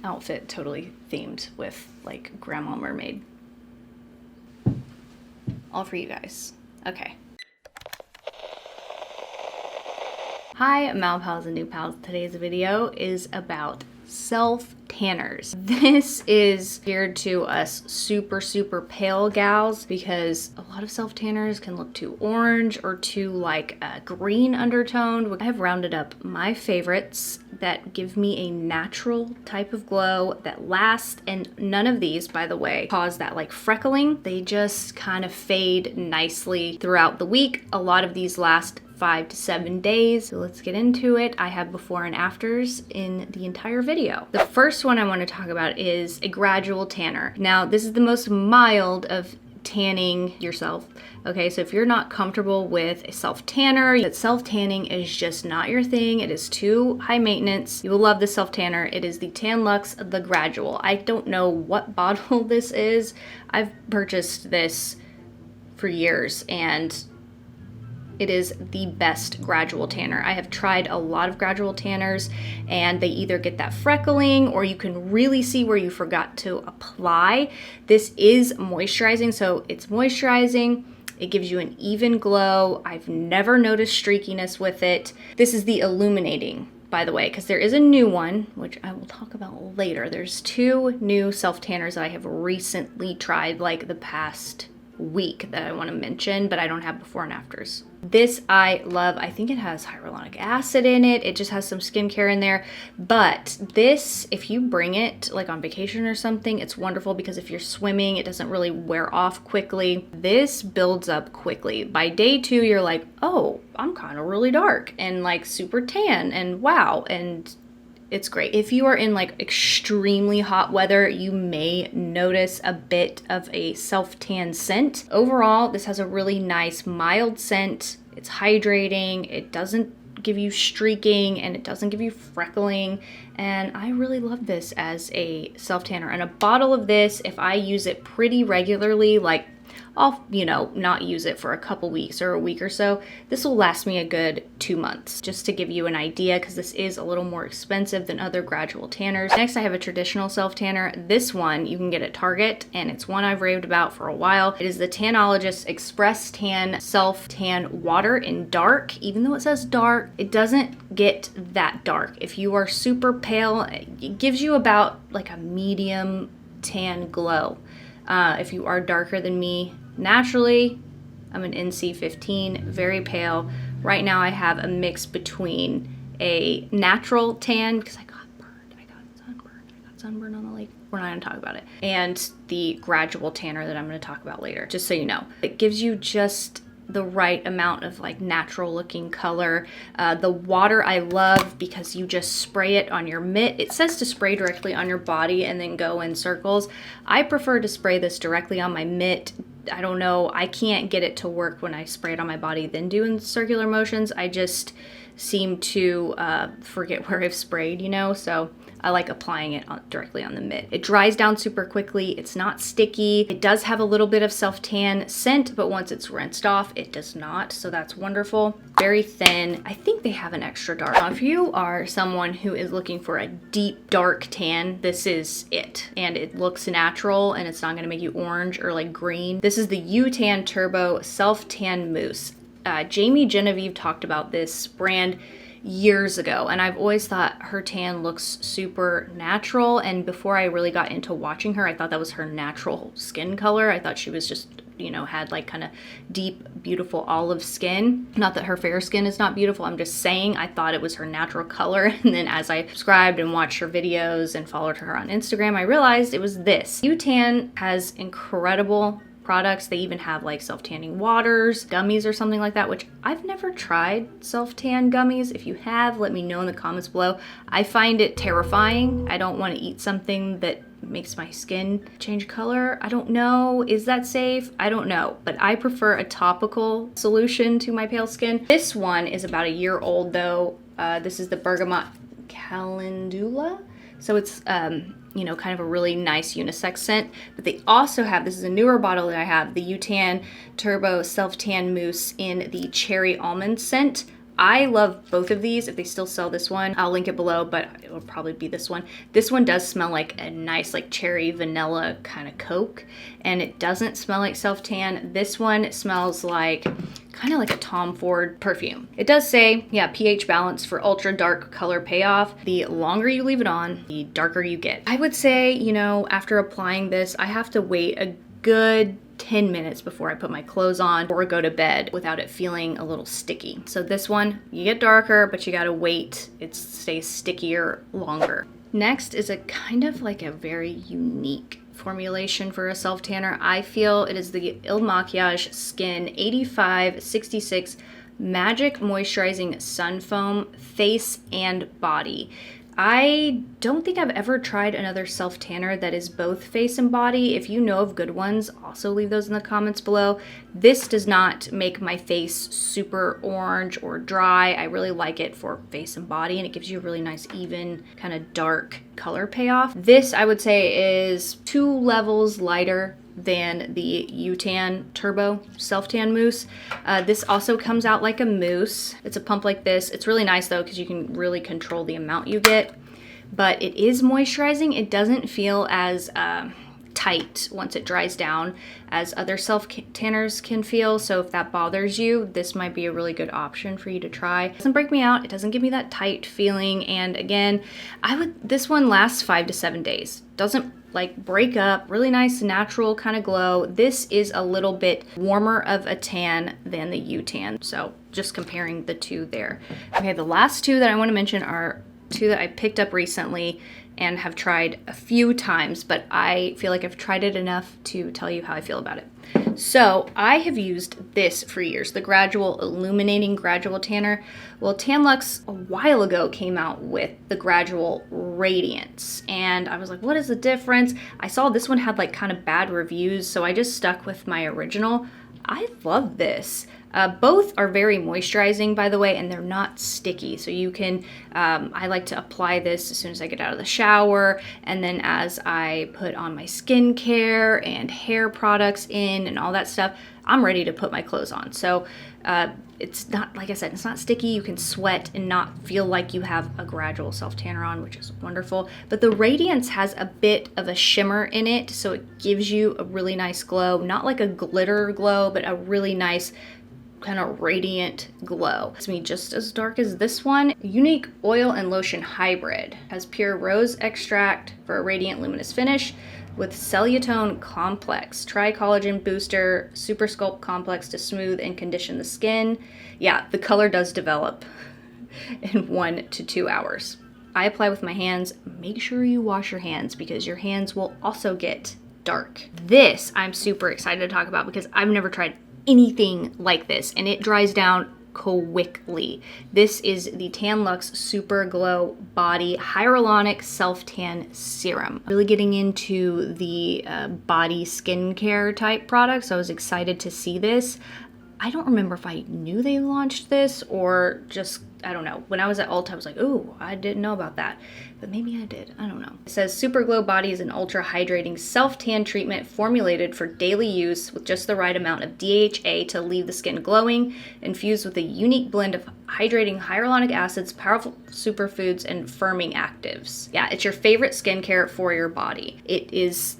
outfit totally themed with like Grandma Mermaid. All for you guys. Okay. Hi, Mal Pals and New Pals. Today's video is about self-tanners. This is geared to us super pale gals because a lot of self-tanners can look too orange or too like green undertoned. I have rounded up my favorites that give me a natural type of glow that lasts, and none of these, by the way, cause that like freckling. They just kind of fade nicely throughout the week. A lot of these last 5 to 7 days. So let's get into it. I have before and afters in the entire video. The first one I want to talk about is a gradual tanner. Now, this is the most mild of tanning yourself. Okay, so if you're not comfortable with a self-tanner, that self-tanning is just not your thing, it is too high maintenance, you will love this self-tanner. It is the Tanluxe, the Gradual. I don't know what bottle this is. I've purchased this for years and it is the best gradual tanner. I have tried a lot of gradual tanners and they either get that freckling or you can really see where you forgot to apply. This is moisturizing, so it's moisturizing. It gives you an even glow. I've never noticed streakiness with it. This is the Illuminating, by the way, because there is a new one, which I will talk about later. There's 2 new self-tanners that I have recently tried, like the past week, that I want to mention, but I don't have before and afters. This I love. I think it has hyaluronic acid in it. It just has some skincare in there. But this, if you bring it like on vacation or something, it's wonderful because if you're swimming, it doesn't really wear off quickly. This builds up quickly. By day 2, you're like, oh, I'm kind of really dark and like super tan and wow. And it's great. If you are in like extremely hot weather, you may notice a bit of a self-tan scent. Overall, this has a really nice mild scent. It's hydrating. It doesn't give you streaking and it doesn't give you freckling. And I really love this as a self-tanner. And a bottle of this, if I use it pretty regularly, like I'll, not use it for a couple weeks or a week or so, this will last me a good 2 months, just to give you an idea, because this is a little more expensive than other gradual tanners. Next, I have a traditional self-tanner. This one you can get at Target, and it's one I've raved about for a while. It is the Tanologist Express Tan Self-Tan Water in Dark. Even though it says dark, it doesn't get that dark. If you are super pale, it gives you about like a medium tan glow. If you are darker than me naturally, I'm an NC 15, very pale. Right now I have a mix between a natural tan, because I got burned, I got sunburned on the lake. We're not gonna talk about it. And the gradual tanner that I'm gonna talk about later, just so you know. It gives you just the right amount of like natural looking color. The water I love because you just spray it on your mitt. It says to spray directly on your body and then go in circles. I prefer to spray this directly on my mitt. I don't know, I can't get it to work when I spray it on my body then do in circular motions. I just seem to forget where I've sprayed, so I like applying it directly on the mitt. It dries down super quickly. It's not sticky. It does have a little bit of self-tan scent, but once it's rinsed off, it does not. So that's wonderful. Very thin. I think they have an extra dark. Now, if you are someone who is looking for a deep, dark tan, this is it. And it looks natural and it's not gonna make you orange or like green. This is the Utan Turbo Self-Tan Mousse. Jamie Genevieve talked about this brand years ago, and I've always thought her tan looks super natural, and before I really got into watching her, I thought that was her natural skin color. I thought she was just, had like kind of deep, beautiful olive skin. Not that her fair skin is not beautiful, I'm just saying I thought it was her natural color, and then as I subscribed and watched her videos and followed her on Instagram, I realized it was this. Utan has incredible products. They even have like self-tanning waters, gummies or something like that, which I've never tried self-tan gummies. If you have, let me know in the comments below. I find it terrifying. I don't want to eat something that makes my skin change color. I don't know. Is that safe? I don't know. But I prefer a topical solution to my pale skin. This one is about a year old though. This is the Bergamot Calendula. So it's, kind of a really nice unisex scent. But they also have, this is a newer bottle that I have, the Utan Turbo Self-Tan Mousse in the Cherry Almond scent. I love both of these. If they still sell this one, I'll link it below, but it will probably be this one. This one does smell like a nice like cherry vanilla kind of Coke, and it doesn't smell like self-tan. This one smells like kind of like a Tom Ford perfume. It does say, yeah, pH balance for ultra dark color payoff. The longer you leave it on, the darker you get. I would say, you know, after applying this, I have to wait a good 10 minutes before I put my clothes on or go to bed without it feeling a little sticky. So this one, you get darker, but you gotta wait. It stays stickier longer. Next is a kind of like a very unique formulation for a self-tanner. I feel it is the Makiage Skin 8566 Magic Moisturizing Sun Foam Face and Body. I don't think I've ever tried another self-tanner that is both face and body. If you know of good ones, also leave those in the comments below. This does not make my face super orange or dry. I really like it for face and body, and it gives you a really nice, even, kind of dark color payoff. This, I would say, is 2 levels lighter than the Utan Turbo Self-Tan Mousse. This also comes out like a mousse. It's a pump like this. It's really nice though because you can really control the amount you get, but it is moisturizing. It doesn't feel as tight once it dries down as other self-tanners can feel. So if that bothers you, this might be a really good option for you to try. It doesn't break me out. It doesn't give me that tight feeling. And again, this one lasts 5 to 7 days. Doesn't like break up, really nice natural kind of glow. This is a little bit warmer of a tan than the Utan. So just comparing the two there. Okay, the last two that I want to mention are 2 that I picked up recently and have tried a few times, but I feel like I've tried it enough to tell you how I feel about it. So I have used this for years, the Gradual Illuminating Gradual Tanner. Well, Tanluxe a while ago came out with the Gradual Radiance, and I was like, what is the difference? I saw this one had like kind of bad reviews, so I just stuck with my original. I love this. Both are very moisturizing, by the way, and they're not sticky. So you can, I like to apply this as soon as I get out of the shower, and then as I put on my skincare and hair products in and all that stuff, I'm ready to put my clothes on. So it's not, like I said, it's not sticky. You can sweat and not feel like you have a Gradual self-tanner on, which is wonderful. But the Radiance has a bit of a shimmer in it, so it gives you a really nice glow. Not like a glitter glow, but a really nice kind of radiant glow. It's me just as dark as this one. Unique oil and lotion hybrid. Has pure rose extract for a radiant luminous finish with cellulose complex, tri-collagen booster, super sculpt complex to smooth and condition the skin. Yeah, the color does develop in 1 to 2 hours. I apply with my hands. Make sure you wash your hands because your hands will also get dark. This I'm super excited to talk about because I've never tried anything like this, and it dries down quickly. This is the Tanluxe Super Glow Body Hyaluronic Self-Tan Serum. Really getting into the body skincare type products, so I was excited to see this. I don't remember if I knew they launched this or just, I don't know. When I was at Ulta, I was like, ooh, I didn't know about that. But maybe I did, I don't know. It says Super Glow Body is an ultra hydrating self-tan treatment formulated for daily use with just the right amount of DHA to leave the skin glowing, infused with a unique blend of hydrating hyaluronic acids, powerful superfoods, and firming actives. Yeah, it's your favorite skincare for your body. It is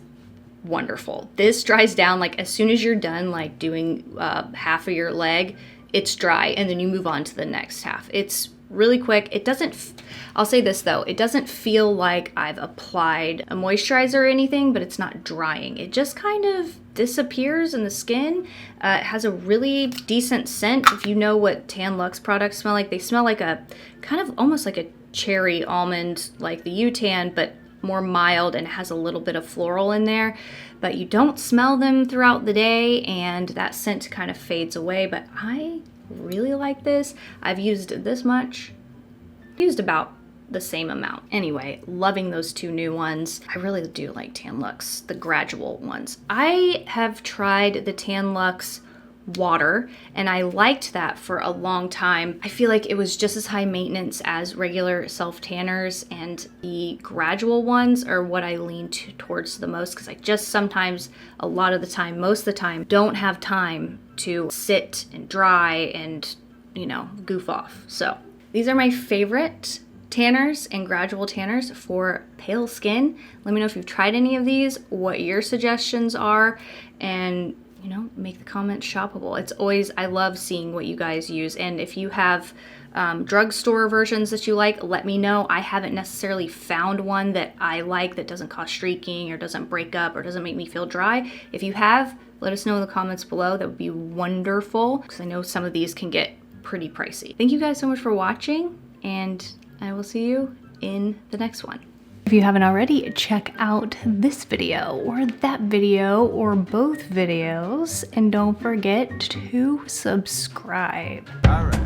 wonderful. This dries down like as soon as you're done like doing half of your leg, it's dry, and then you move on to the next half. It's really quick. It doesn't, I'll say this though, it doesn't feel like I've applied a moisturizer or anything, but it's not drying. It just kind of disappears in the skin. It has a really decent scent. If you know what Tanluxe products smell like, they smell like a kind of almost like a cherry almond, like the Utan, but more mild, and has a little bit of floral in there, but you don't smell them throughout the day and that scent kind of fades away. But I really like this. I've used this much, used about the same amount. Anyway, loving those 2 new ones. I really do like Tanluxe, the Gradual ones. I have tried the Tanluxe water, and I liked that for a long time. I feel like it was just as high maintenance as regular self-tanners, and the Gradual ones are what I lean towards the most because I just sometimes, a lot of the time, most of the time, don't have time to sit and dry and you know, goof off. So these are my favorite tanners and gradual tanners for pale skin. Let me know if you've tried any of these, what your suggestions are, and you know, make the comments shoppable. It's always, I love seeing what you guys use. And if you have drugstore versions that you like, let me know. I haven't necessarily found one that I like that doesn't cause streaking or doesn't break up or doesn't make me feel dry. If you have, let us know in the comments below. That would be wonderful, because I know some of these can get pretty pricey. Thank you guys so much for watching, and I will see you in the next one. If you haven't already, check out this video or that video or both videos, and don't forget to subscribe. All right.